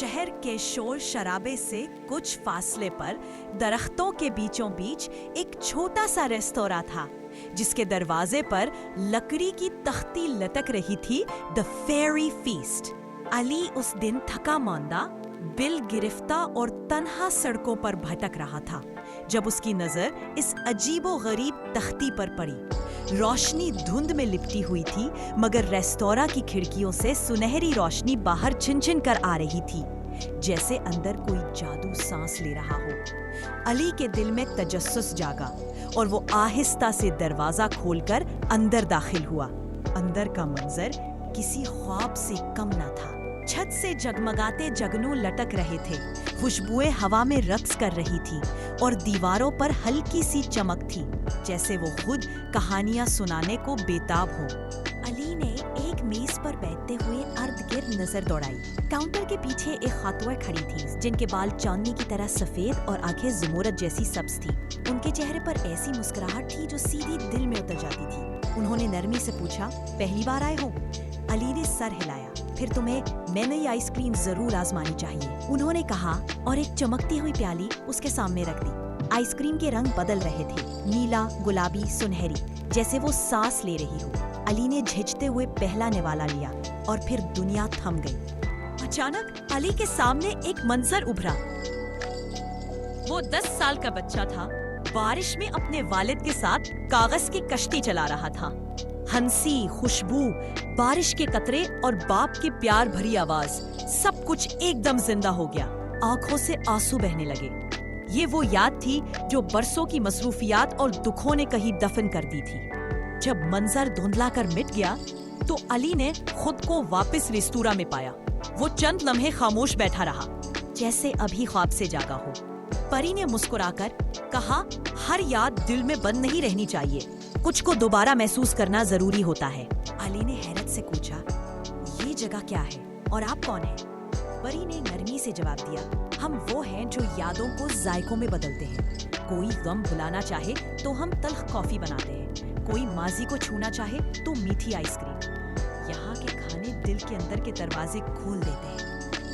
शहर के शोर शराबे से कुछ फासले पर दरख्तों के बीचों बीच एक छोटा सा रेस्तोरां था, जिसके दरवाजे पर लकड़ी की तख्ती लटक रही थी, द फेरी फीस्ट। अली उस दिन थका मांदा, बिल गिरफ्ता और तन्हा सड़कों पर भटक रहा था जब उसकी नजर इस अजीबो गरीब तख्ती पर पड़ी। रोशनी धुंध में लिपटी हुई थी, मगर रेस्तोरां की खिड़कियों से सुनहरी रोशनी बाहर छिन-छिन कर आ रही थी, जैसे अंदर कोई जादू सांस ले रहा हो। अली के दिल में तजस्सुस जागा और वो आहिस्ता से दरवाजा खोलकर अंदर दाखिल हुआ। अंदर का मंजर किसी ख्वाब से कम न था। छत से जगमगाते जगनू लटक रहे थे, खुशबुएं हवा में रक्स कर रही थी और दीवारों पर हल्की सी चमक थी, जैसे वो खुद कहानियां सुनाने को बेताब हो। अली ने एक मेज पर बैठते हुए अर्द-गिर्द नजर दौड़ाई। काउंटर के पीछे एक खातून खड़ी थी, जिनके बाल चांदनी की तरह सफेद और आंखें ज़ुमरद जैसी सब्ज थी। उनके चेहरे पर ऐसी मुस्कुराहट थी जो सीधी दिल में उतर जाती थी। उन्होंने नरमी से पूछा, पहली बार आए हो? अली ने सर हिलाया। फिर तुम्हें मैनई आइसक्रीम जरूर आजमानी चाहिए, उन्होंने कहा और एक चमकती हुई प्याली उसके सामने रख दी। आइसक्रीम के रंग बदल रहे थे, नीला, गुलाबी, सुनहरी, जैसे वो सांस ले रही हो। अली ने झिझकते हुए पहला निवाला लिया और फिर दुनिया थम गई। अचानक अली के सामने एक मंजर उभरा। वो 10 साल का बच्चा था, बारिश में अपने वालिद के साथ कागज की कश्ती चला रहा था। हंसी, खुशबू, बारिश के कतरे और बाप की प्यार भरी आवाज, सब कुछ एकदम जिंदा हो गया। आंखों से आंसू बहने लगे। ये वो याद थी जो बरसों की मसरूफियात और दुखों ने कहीं दफन कर दी थी। जब मंजर धुंधला कर मिट गया तो अली ने खुद को वापस रेस्तोरां में पाया। वो चंद लम्हे खामोश बैठा रहा, जैसे अभी ख्वाब से जागा हो। परी ने मुस्कुराकर कहा, हर याद दिल में बंद नहीं रहनी चाहिए, कुछ को दोबारा महसूस करना जरूरी होता है। अली ने हैरत से पूछा, ये जगह क्या है और आप कौन हैं? परी ने नरमी से जवाब दिया, हम वो हैं जो यादों को जायकों में बदलते हैं। कोई गम भुलाना चाहे तो हम तल्ख कॉफी बनाते हैं, कोई माजी को छूना चाहे तो मीठी आइसक्रीम। यहाँ के खाने दिल के अंदर के दरवाजे खोल देते हैं।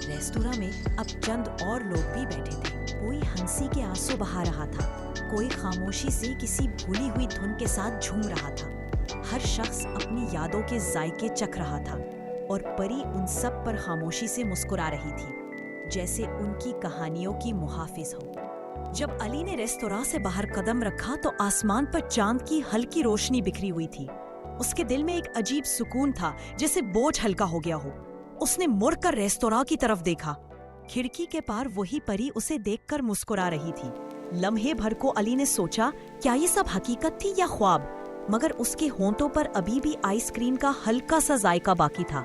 रेस्तोरां में अब चंद और लोग भी बैठे थे। कोई हंसी के आंसू बहा रहा था, कोई खामोशी से किसी भूली हुई धुन के साथ झूम रहा था। हर शख्स अपनी यादों के जायके चख रहा था और परी उन सब पर खामोशी से मुस्कुरा रही थी, जैसे उनकी कहानियों की मुहाफिज हो। जब अली ने रेस्तोरां से बाहर कदम रखा तो आसमान पर चांद की हल्की रोशनी बिखरी हुई थी। उसके दिल में एक अजीब सुकून था, जैसे बोझ हल्का हो गया हो। उसने मुड़कर रेस्तोरां की तरफ देखा। खिड़की के पार वही परी उसे देखकर मुस्कुरा रही थी। लम्हे भर को अली ने सोचा, क्या ये सब हकीकत थी या ख्वाब? मगर उसके होंठों पर अभी भी आइसक्रीम का हल्का सा जायका बाकी था,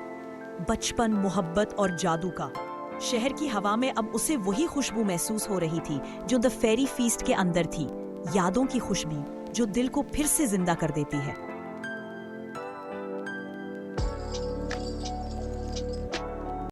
बचपन, मोहब्बत और जादू का। शहर की हवा में अब उसे वही खुशबू महसूस हो रही थी जो द फेरी फीस्ट के अंदर थी, यादों की खुशबू जो दिल को फिर से जिंदा कर देती है।